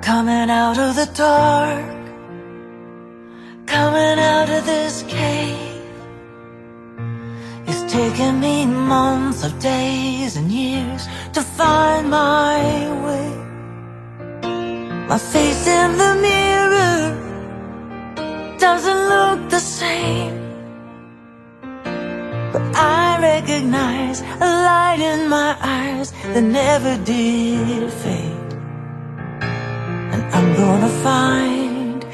Coming out of the dark, coming out of this cave. It's taken me months of days and years to find my way. My face in the mirror doesn't look the same, but I recognize a light in my eyes that never did fade. And I'm gonna find,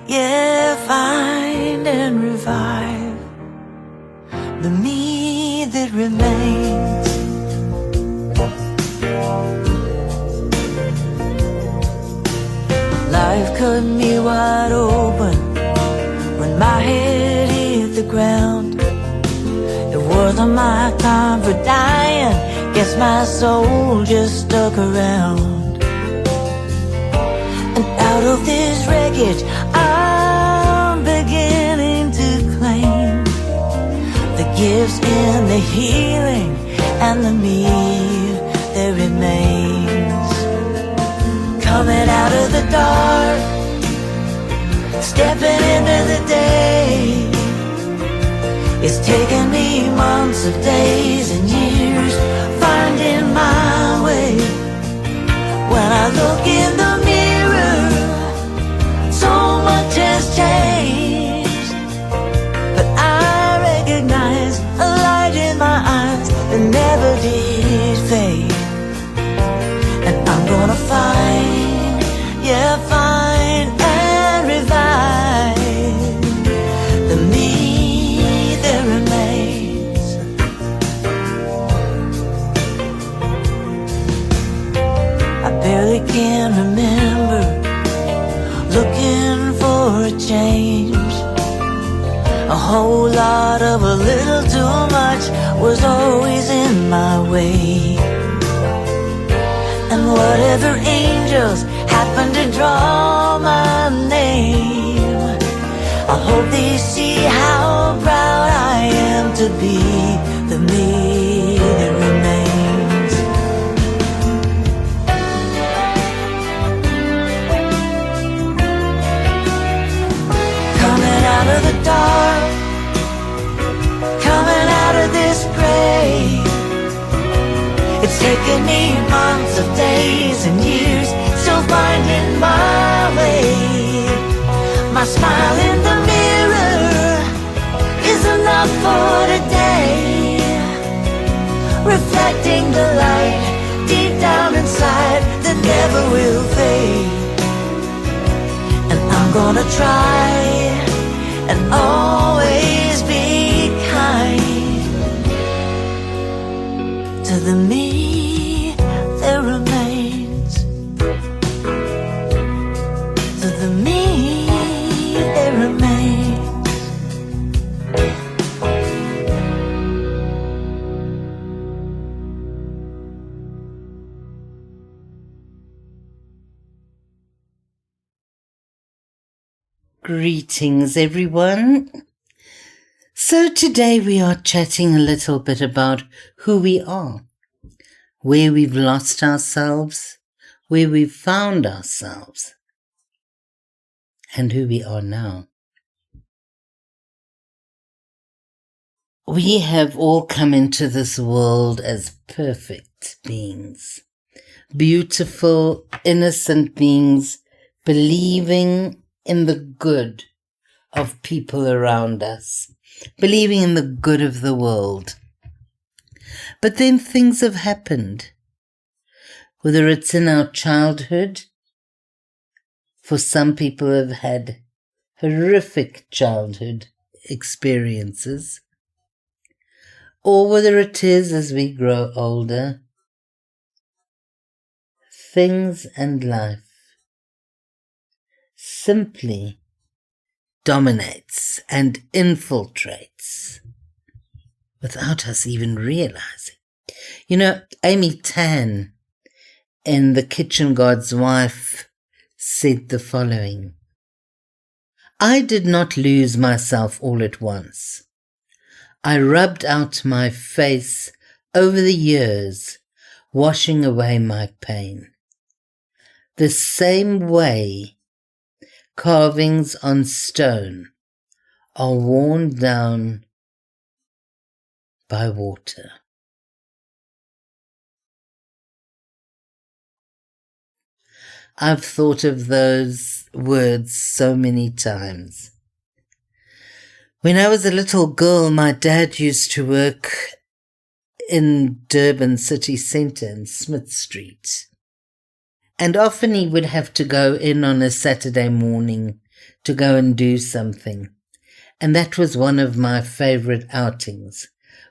yeah, find and revive the me that remains. Life cut me wide open when my head hit the ground. It wasn't my time for dying, guess my soul just stuck around. And out of this wreckage I'm beginning to claim the gifts and the healing and the me that remains. Coming out of the dark, stepping into the day. It's taken me months of days and years finding my way. When I look in the mirror, so much has changed, but I recognize a light in my eyes that never did fade. And I'm gonna find, yeah, find and revive the me that remains. I barely can remember looking for a change. A whole lot of a little too much was always in my way. And whatever angels happen to draw my name, I hope they see how proud I am to be the me that remains. Coming out of the dark, coming out of this grave. It's taken me months of days and years, still finding my way. My smile in the mirror is enough for today, reflecting the light deep down inside that never will fade. And I'm gonna try and always be kind to the me that remains, to the me that remains. Greetings, everyone. So today we are chatting a little bit about who we are, where we've lost ourselves, where we've found ourselves, and who we are now. We have all come into this world as perfect beings, beautiful, innocent beings, believing in the good of people around us, believing in the good of the world. But then things have happened, whether it's in our childhood. For some people have had horrific childhood experiences, or whether it is as we grow older, things and life simply dominates and infiltrates without us even realizing. You know, Amy Tan in The Kitchen God's Wife said the following: I did not lose myself all at once. I rubbed out my face over the years, washing away my pain. the same way carvings on stone are worn down by water. I've thought of those words so many times. When I was a little girl, my dad used to work in Durban city centre in Smith Street. And often he would have to go in on a Saturday morning to go and do something. And that was one of my favourite outings,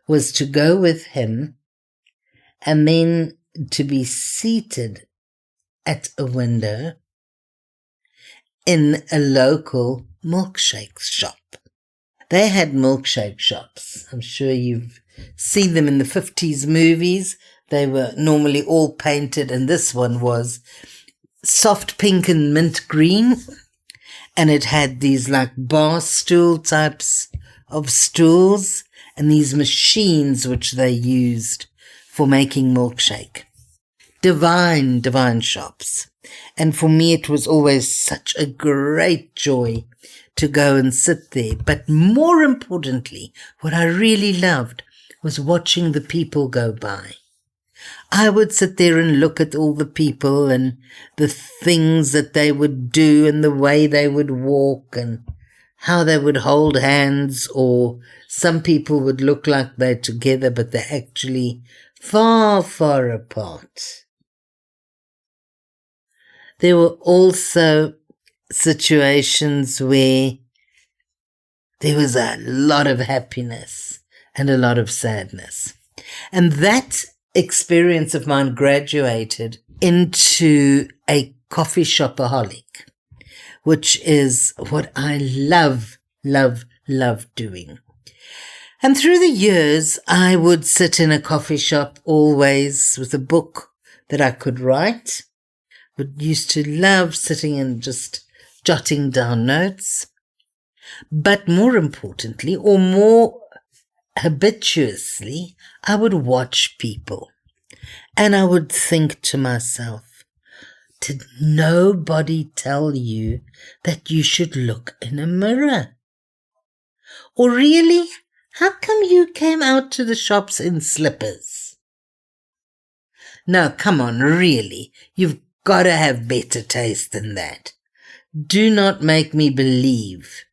was to go with him and then to be seated at a window in a local milkshake shop. They had milkshake shops. I'm sure you've seen them in the 50s movies. They were normally all painted, and this one was soft pink and mint green. And it had these like bar stool types of stools and these machines which they used for making milkshake. Divine shops. And for me, it was always such a great joy to go and sit there. But more importantly, what I really loved was watching the people go by. I would sit there and look at all the people and the things that they would do and the way they would walk and how they would hold hands, or some people would look like they're together, but they're actually far, far apart. There were also situations where there was a lot of happiness and a lot of sadness. And that experience of mine graduated into a coffee shopaholic, which is what I love doing. And through the years, I would sit in a coffee shop always with a book that I could write. Would used to love sitting and just jotting down notes. But more importantly, or more habituously, I would watch people. And I would think to myself, did nobody tell you that you should look in a mirror? Or really, how come you came out to the shops in slippers? No, come on, really, you've got to have better taste than that. Do not make me believe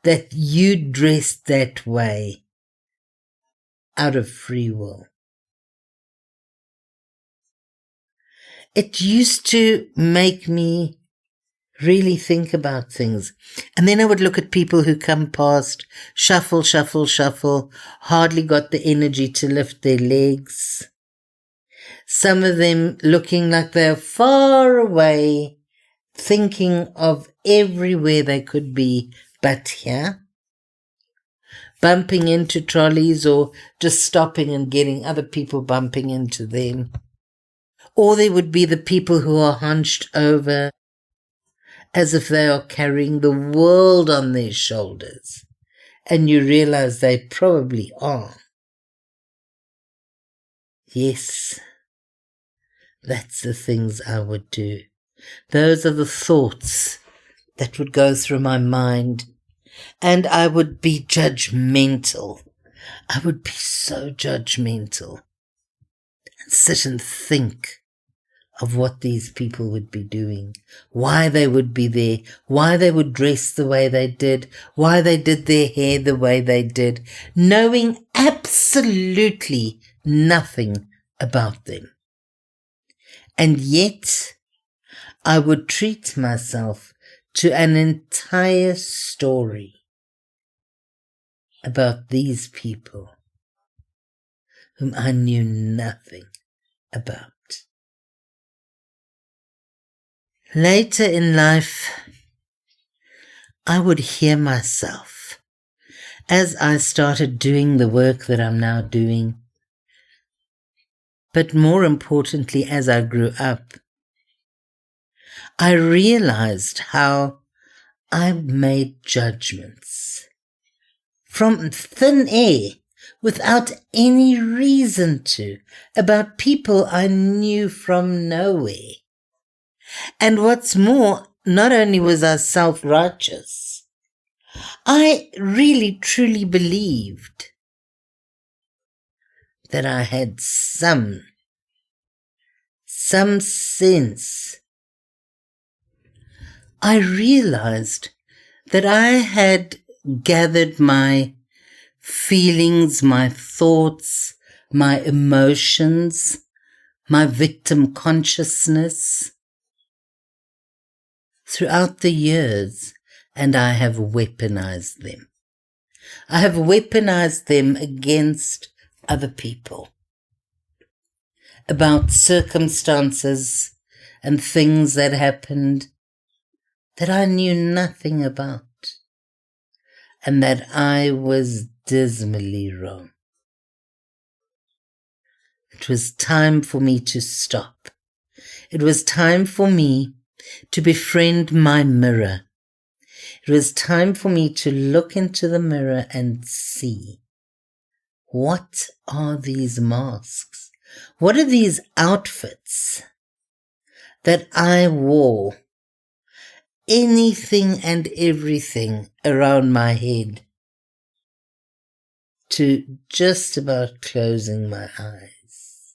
that you dressed that way out of free will. It used to make me really think about things. And then I would look at people who come past, shuffle, hardly got the energy to lift their legs. Some of them looking like they're far away, thinking of everywhere they could be but here. Bumping into trolleys or just stopping and getting other people bumping into them. Or there would be the people who are hunched over as if they are carrying the world on their shoulders. And you realize they probably are. Yes, that's the things I would do. Those are the thoughts that would go through my mind. And I would be judgmental. I would be so judgmental. And sit and think of what these people would be doing, why they would be there, why they would dress the way they did, why they did their hair the way they did, knowing absolutely nothing about them. And yet, I would treat myself to an entire story about these people whom I knew nothing about. Later in life, I would hear myself as I started doing the work that I'm now doing. But more importantly, as I grew up, I realized how I made judgments from thin air without any reason to about people I knew from nowhere. And what's more, not only was I self-righteous, I really truly believed that I had some sense. I realized that I had gathered my feelings, my thoughts, my emotions, my victim consciousness throughout the years, and I have weaponized them. I have weaponized them against other people, about circumstances and things that happened that I knew nothing about, and that I was dismally wrong. It was time for me to stop. It was time for me to befriend my mirror. It was time for me to look into the mirror and see, what are these masks? What are these outfits that I wore? Anything and everything around my head to just about closing my eyes.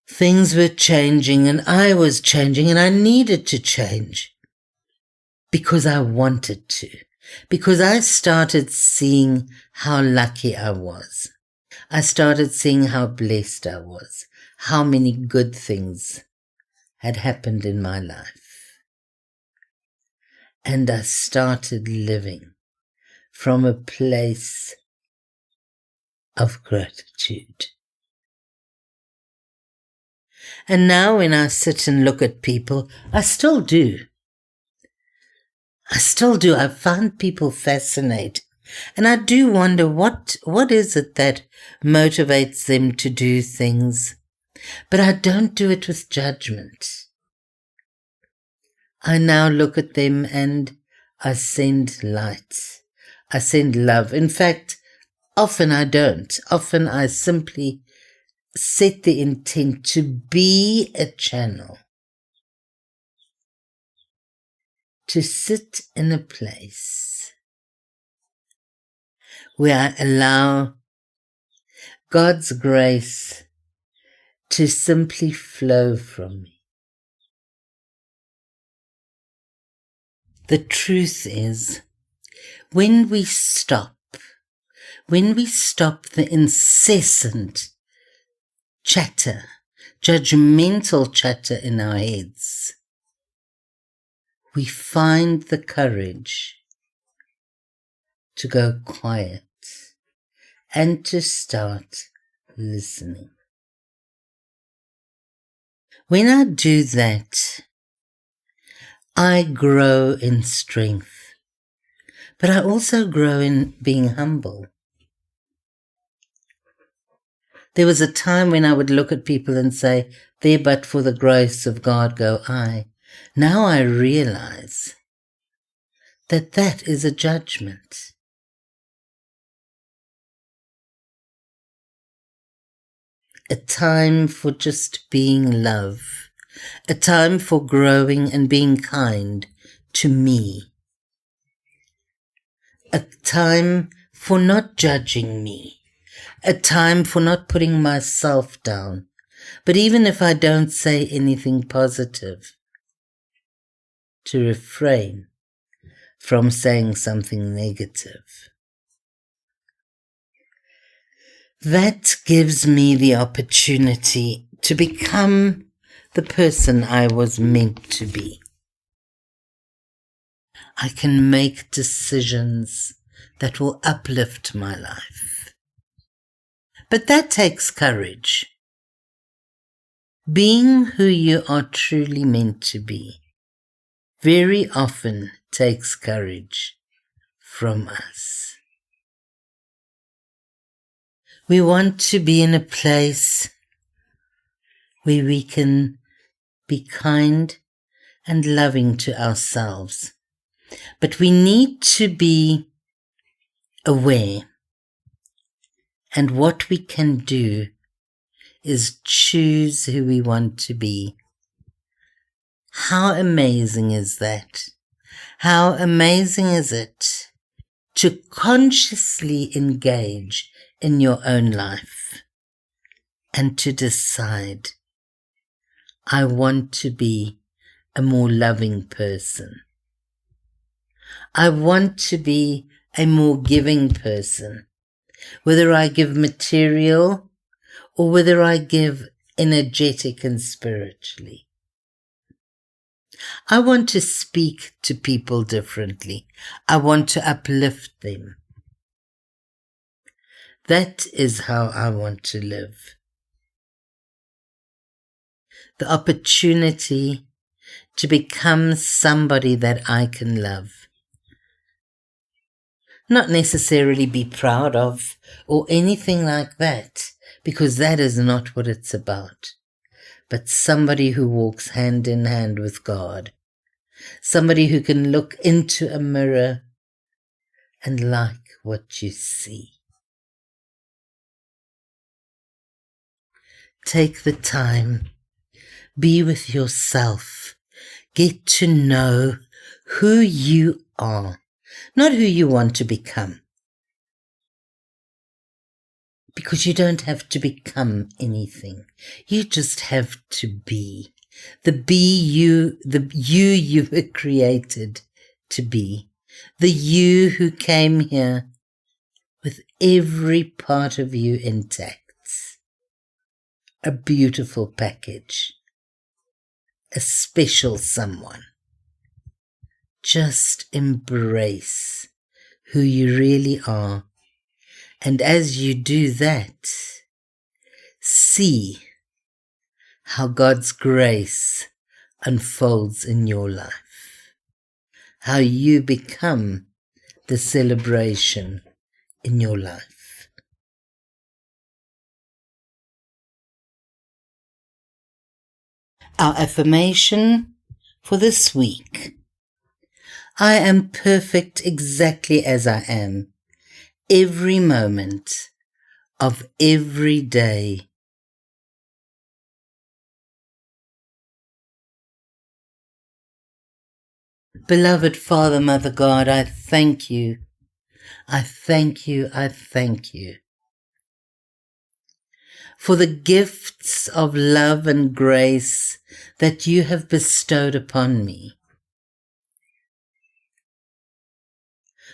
Things were changing and I was changing and I needed to change because I wanted to, because I started seeing how lucky I was. I started seeing how blessed I was, how many good things had happened in my life. And I started living from a place of gratitude. And now when I sit and look at people, I still do. I find people fascinating. And I do wonder what is it that motivates them to do things. But I don't do it with judgment. I now look at them and I send light. I send love. In fact, often I don't. Often I simply set the intent to be a channel. To sit in a place where I allow God's grace to simply flow from me. The truth is, when we stop the incessant chatter, judgmental chatter in our heads, we find the courage to go quiet and to start listening. When I do that, I grow in strength, but I also grow in being humble. There was a time when I would look at people and say, there but for the grace of God go I. Now I realize that that is a judgment. A time for just being love. A time for growing and being kind to me. A time for not judging me. A time for not putting myself down. But even if I don't say anything positive, to refrain from saying something negative. That gives me the opportunity to become the person I was meant to be. I can make decisions that will uplift my life. But that takes courage. Being who you are truly meant to be very often takes courage from us. We want to be in a place where we can be kind and loving to ourselves. But we need to be aware. And what we can do is choose who we want to be How amazing is that? How amazing is it to consciously engage in your own life and to decide, I want to be a more loving person. I want to be a more giving person, whether I give material or whether I give energetic and spiritually. I want to speak to people differently. I want to uplift them. That is how I want to live. The opportunity to become somebody that I can love. Not necessarily be proud of or anything like that, because that is not what it's about. But somebody who walks hand in hand with God. Somebody who can look into a mirror and like what you see. Take the time. Be with yourself. Get to know who you are, not who you want to become. Because you don't have to become anything. You just have to be. The you you were created to be. The you who came here with every part of you intact. A beautiful package. A special someone. Just embrace who you really are. And as you do that, see how God's grace unfolds in your life. How you become the celebration in your life. Our affirmation for this week. I am perfect exactly as I am. Every moment of every day. Beloved Father, Mother God, I thank you. I thank you. I thank you for the gifts of love and grace that you have bestowed upon me.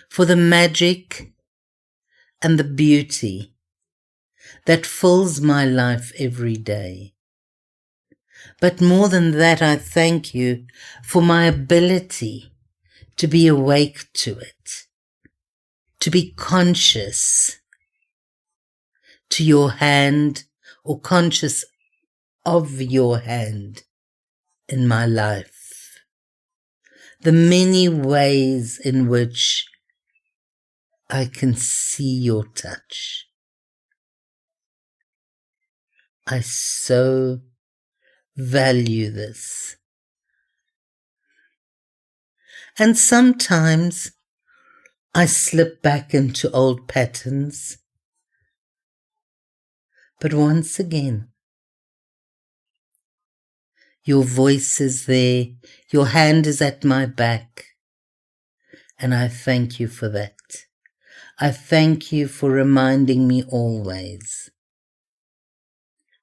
For the magic and the beauty that fills my life every day. But more than that, I thank you for my ability to be awake to it, to be conscious to your hand or conscious of your hand in my life. The many ways in which I can see your touch. I so value this. And sometimes I slip back into old patterns. But once again, your voice is there, your hand is at my back, and I thank you for that. I thank you for reminding me always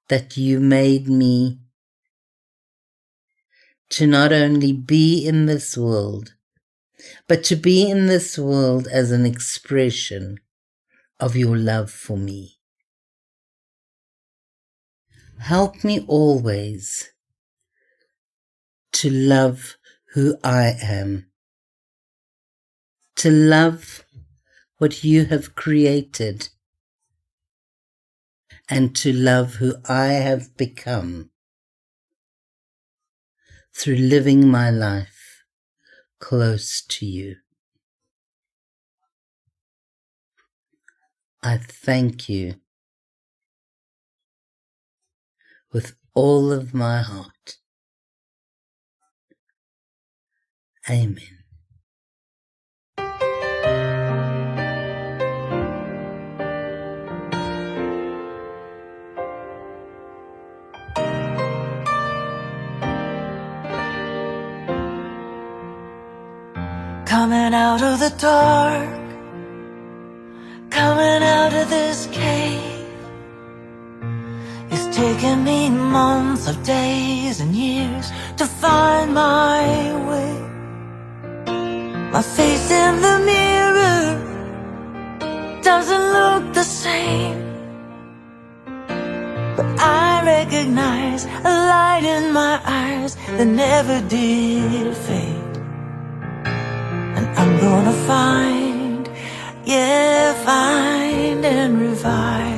that you made me to not only be in this world, but to be in this world as an expression of your love for me. Help me always to love who I am, to love what you have created, and to love who I have become through living my life close to you. I thank you with all of my heart. Amen. coming out of the dark, coming out of this cave. It's taken me months of days and years to find my way. My face in the mirror doesn't look the same, but I recognize a light in my eyes that never did fade. And I'm gonna find, yeah, find and revive